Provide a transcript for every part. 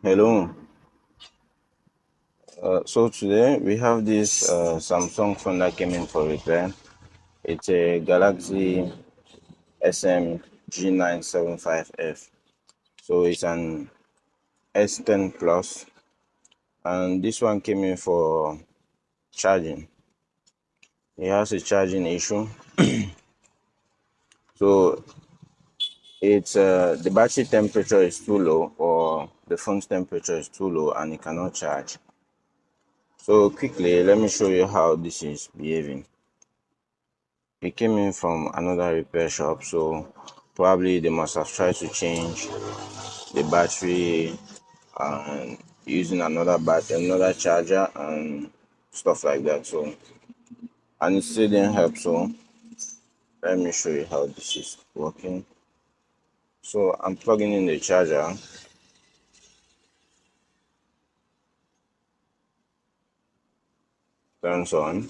Hello. So today we have this Samsung phone that came in for repair. It's a Galaxy SM-G975F. So it's an S10 Plus, and this one came in for charging. It has a charging issue. So it's the battery temperature is too low, or the phone's temperature is too low, and it cannot charge. So quickly, let me show you how this is behaving. It came in from another repair shop, so probably they must have tried to change the battery and using another charger and stuff like that. So, and it still didn't help. So let me show you how this is working. So I'm plugging in the charger. Turns on,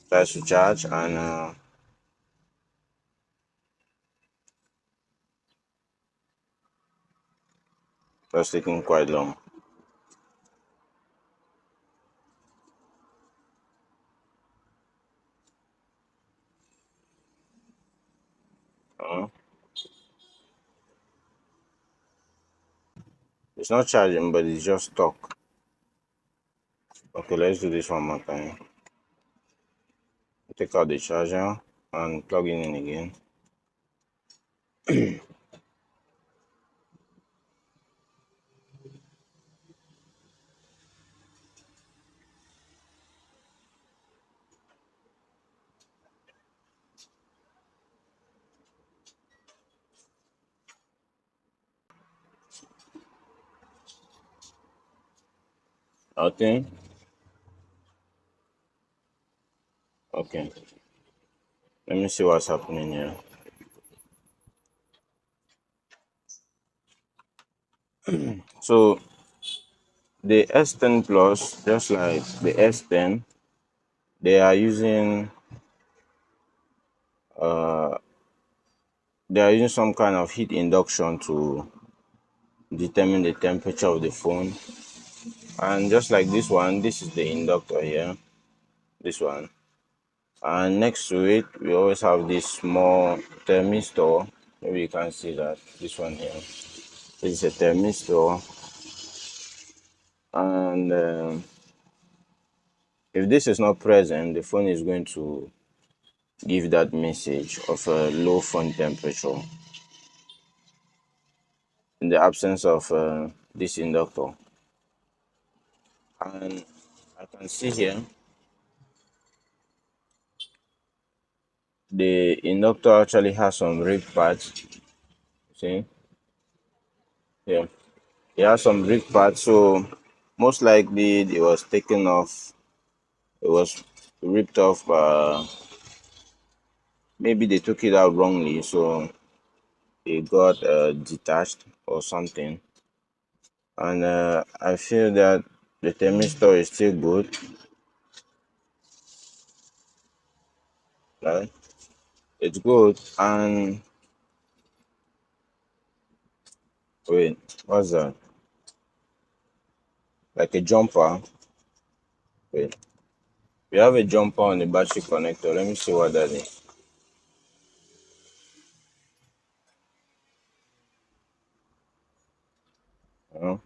tries to charge, and that's taking quite long. Uh, it's not charging, but it's just stuck. Okay, let's do this one more time. Take out the charger and plug it in again. Okay. Okay. Let me see what's happening here. So the S10 Plus, just like the S10, they are using uh they are using some kind of heat induction to determine the temperature of the phone. And just like this one, this is the inductor here. This one. And next to it, we always have this small thermistor. Maybe you can see that. This one here. This is a thermistor. And if this is not present, the phone is going to give that message of a low phone temperature in the absence of this inductor. And I can see here the inductor actually has some ripped parts. See, yeah, it has some ripped parts. So most likely it was taken off. It was ripped off. Maybe they took it out wrongly, so it got detached or something. And I feel that the thermistor is still good, right? It's good. And wait, what's that? Like a jumper. Wait, we have a jumper on the battery connector. Let me see what that is. Uh,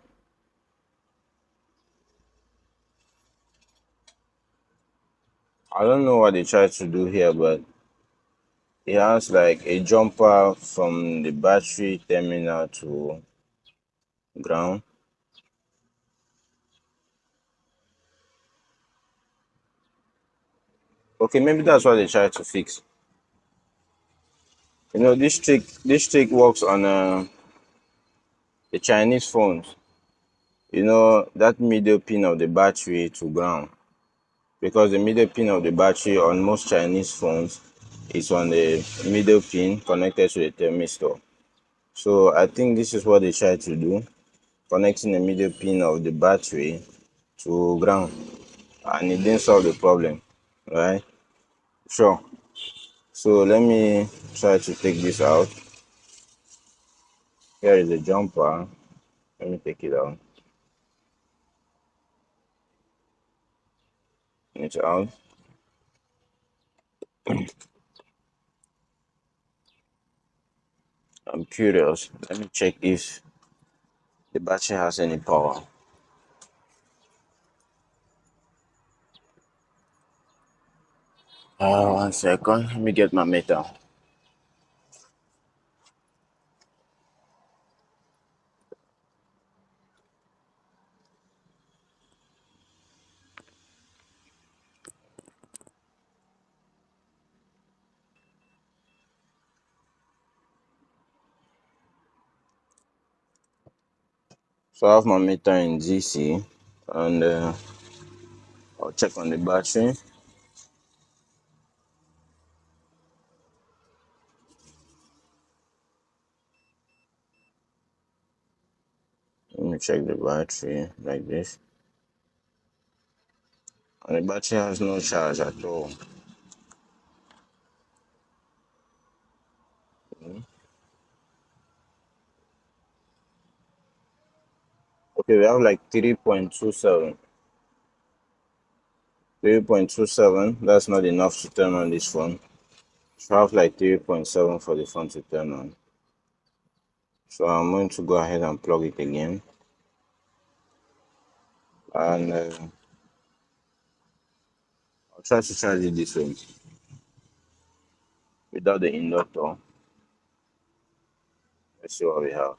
I don't know what they tried to do here, but it has like a jumper from the battery terminal to ground. Okay, maybe that's what they tried to fix. You know, this trick works on the Chinese phones. You know, that middle pin of the battery to ground, because the middle pin of the battery on most Chinese phones is on the middle pin connected to the thermistor. So I think this is what they tried to do, connecting the middle pin of the battery to ground, and it didn't solve the problem, right? Sure. So let me try to take this out. Here is the jumper. Let me take it out. It's out. I'm curious. Let me check if the battery has any power. 1 second. Let me get my meter. So I have my meter in DC, and I'll check on the battery. Let me check the battery like this. And the battery has no charge at all. Okay, we have like 3.27. 3.27, that's not enough to turn on this phone. So I have like 3.7 for the phone to turn on. So I'm going to go ahead and plug it again. And I'll try to charge it this way without the inductor. Let's see what we have.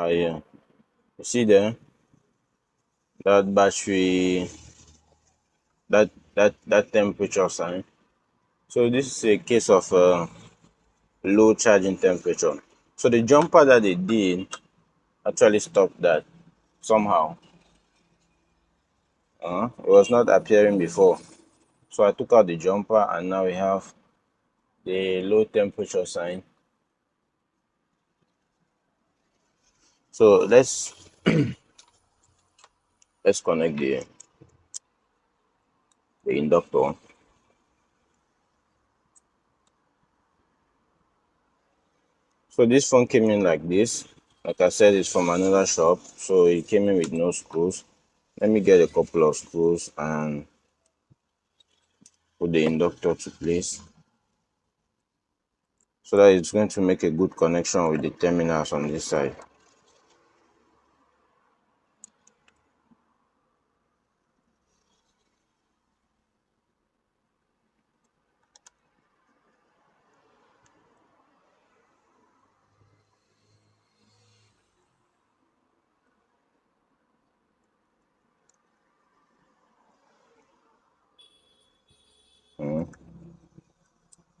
Yeah. You see there? That battery, that temperature sign. So this is a case of low charging temperature. So the jumper that they did actually stopped that somehow. It was not appearing before. So I took out the jumper, and now we have the low temperature sign. So let's connect the inductor. So this phone came in like this. Like I said, it's from another shop, so it came in with no screws. Let me get a couple of screws and put the inductor to place, so that it's going to make a good connection with the terminals on this side.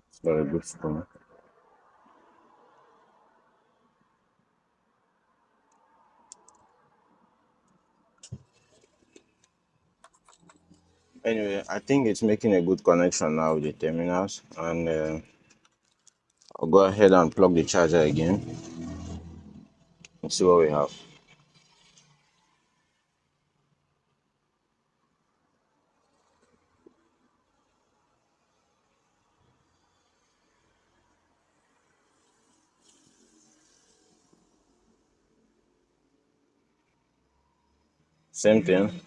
It's got a good screw. Anyway, I think it's making a good connection now with the terminals, and I'll go ahead and plug the charger again and see what we have. Same thing.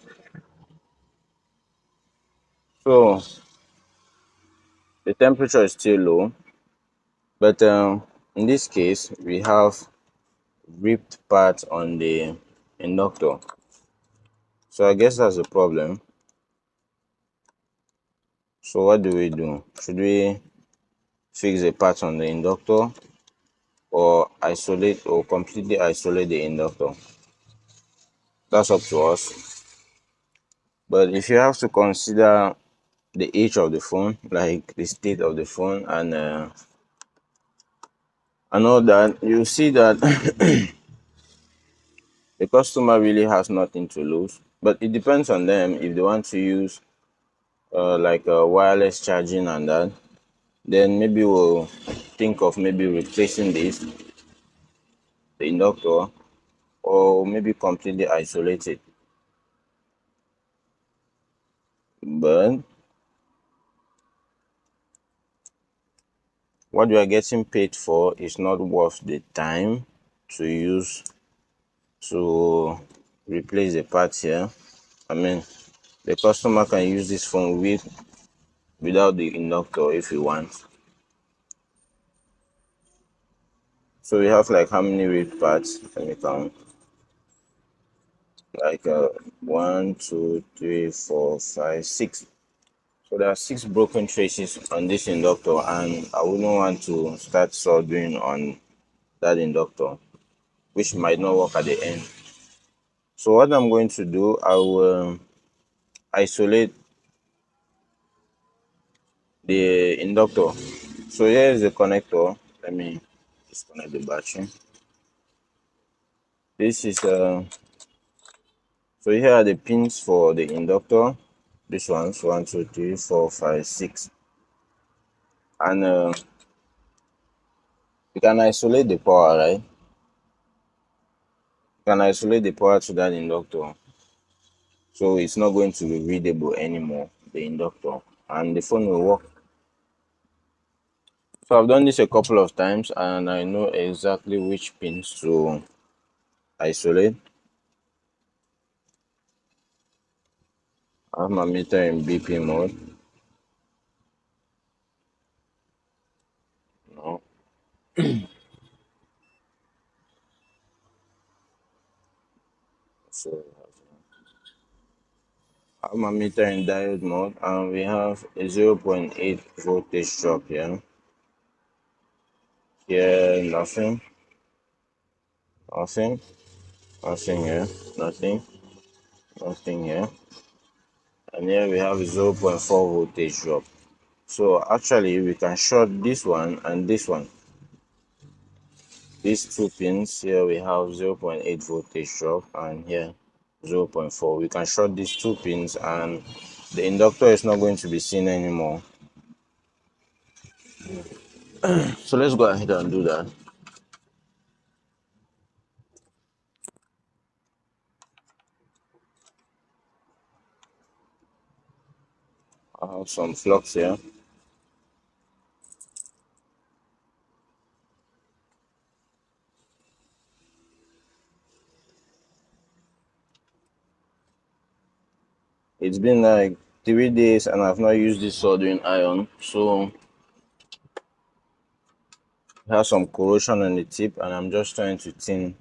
So the temperature is still low, but in this case we have ripped parts on the inductor. So I guess that's the problem. So what do we do? Should we fix the part on the inductor, or isolate or completely isolate the inductor? That's up to us. But if you have to consider the age of the phone, like the state of the phone, and all that, you see that the customer really has nothing to lose. But it depends on them if they want to use like wireless charging and that. Then maybe we'll think of maybe replacing this, the inductor, or maybe completely isolate it. But what we are getting paid for is not worth the time to use to replace the parts here. I mean, the customer can use this phone without the inductor if he wants. So we have like how many reed parts? Let me count. Like 1, 2, 3, 4, 5, 6. So there are 6 broken traces on this inductor, and I wouldn't want to start soldering on that inductor, which might not work at the end. So what I'm going to do, I will isolate the inductor. So here is the connector. Let me disconnect the battery. This is so here are the pins for the inductor. This one's 1, 2, 3, 4, 5, 6, and you can isolate the power, right? You can isolate the power to that inductor, so it's not going to be readable anymore, the inductor, and the phone will work. So I've done this a couple of times, and I know exactly which pins to isolate. I have my meter in BP mode. No. So I have my meter in diode mode, and we have a 0.8 voltage drop here. Here, nothing, nothing, nothing here, nothing, nothing here. And here we have a 0.4 voltage drop. So actually we can short this one and this one. These 2 pins here, we have 0.8 voltage drop, and here 0.4. We can short these 2 pins and the inductor is not going to be seen anymore. So let's go ahead and do that. I have some flux here. It's been like 3 days and I've not used this soldering iron, so it has some corrosion on the tip, and I'm just trying to thin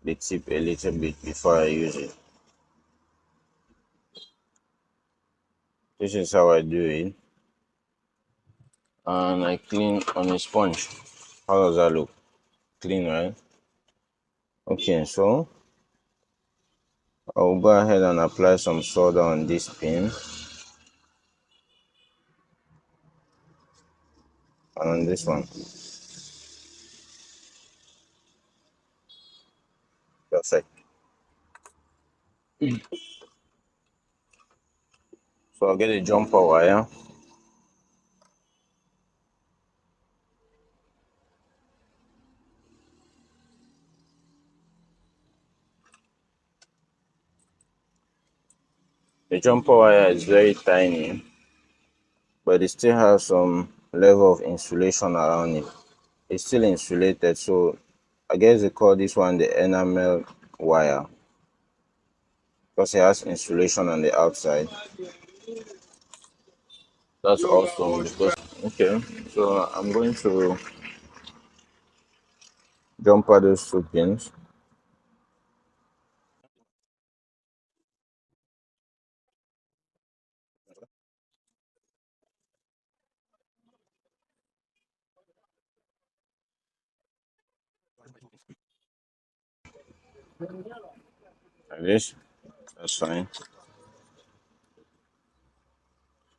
the tip a little bit before I use it. This is how I do it, and I clean on a sponge. How does that look? Clean, right? Okay, so I'll go ahead and apply some solder on this pin and on this one. Perfect. So I'll get a jumper wire. The jumper wire is very tiny, but it still has some level of insulation around it. It's still insulated, so I guess they call this one the enamel wire because it has insulation on the outside. That's awesome because, okay, so I'm going to jumper those 2 pins. Like this. That's fine.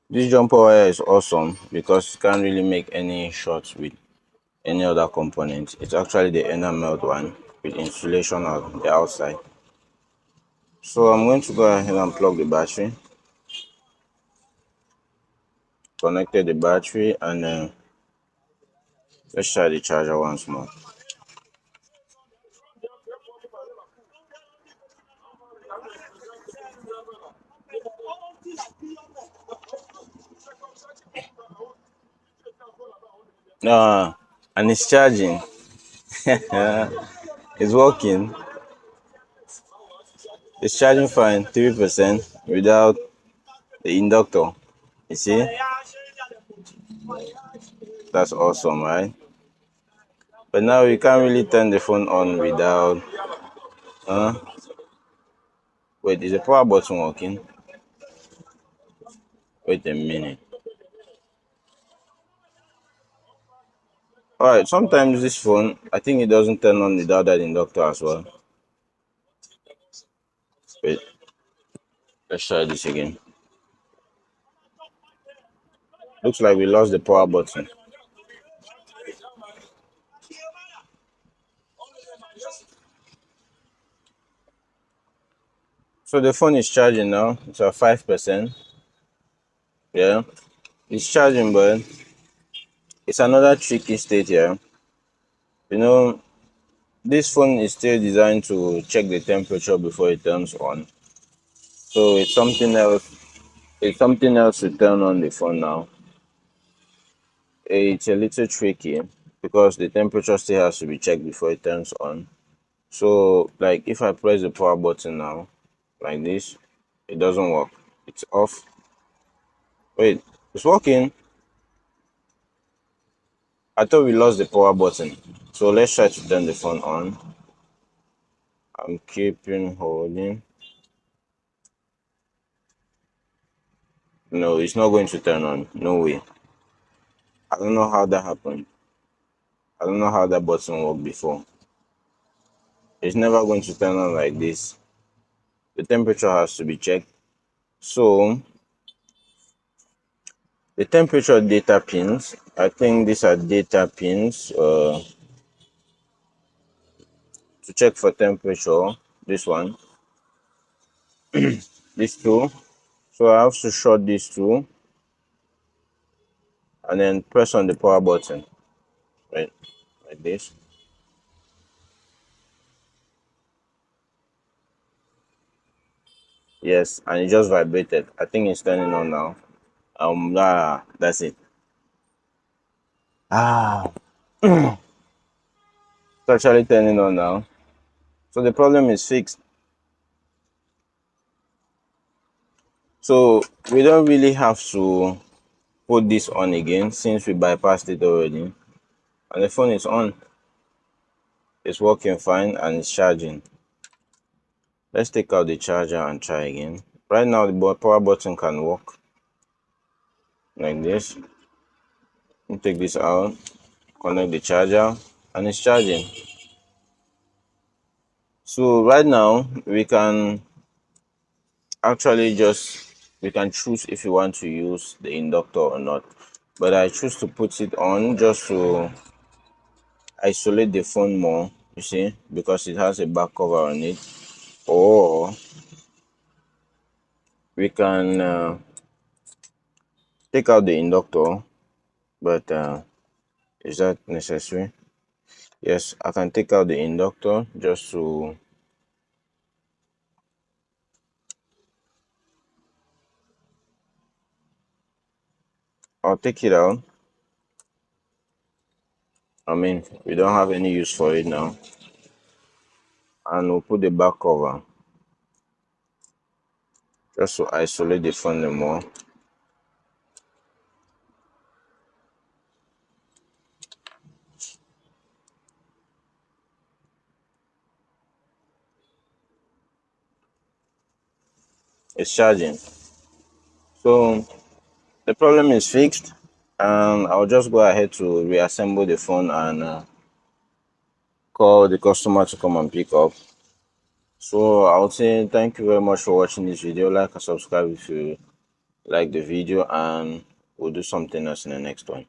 This jumper wire is awesome because you can't really make any shots with any other component. It's actually the enameled one with insulation on the outside. So I'm going to go ahead and plug the battery. connected the battery, and let's try the charger once more. And it's charging. It's working. It's charging fine, 3% without the inductor. You see? That's awesome, right? But now you can't really turn the phone on without. Uh, Wait, is the power button working? Wait a minute. Alright, sometimes this phone, I think it doesn't turn on without that inductor as well. Wait, let's try this again. Looks like we lost the power button. So the phone is charging now. It's at 5%. Yeah, it's charging, but it's another tricky state here. You know, this phone is still designed to check the temperature before it turns on. So it's something else. It's something else to turn on the phone now. It's a little tricky because the temperature still has to be checked before it turns on. So, like, if I press the power button now, like this, it doesn't work. It's off. Wait, it's working. I thought we lost the power button. So let's try to turn the phone on. I'm keeping holding. No, it's not going to turn on. No way. I don't know how that happened. I don't know how that button worked before. It's never going to turn on like this. The temperature has to be checked. So the temperature data pins, I think these are data pins to check for temperature. This one, these two. So I have to short these two and then press on the power button, right, like this. Yes, and it just vibrated. I think it's turning on now. That's it. Ah, it's actually turning on now. So the problem is fixed. So we don't really have to put this on again since we bypassed it already. And the phone is on. It's working fine and it's charging. Let's take out the charger and try again. Right now the power button can work like this. Take this out, connect the charger, and it's charging. So right now we can actually we can choose if you want to use the inductor or not, but I choose to put it on just to isolate the phone more, you see, because it has a back cover on it. Or we can take out the inductor, but is that necessary? Yes, I can take out the inductor just to I'll take it out. I mean, we don't have any use for it now. And we'll put the back cover just to isolate the phone more. It's charging. So the problem is fixed, and I'll just go ahead to reassemble the phone and call the customer to come and pick up. So I would say thank you very much for watching this video. Like and subscribe if you like the video, and we'll do something else in the next one.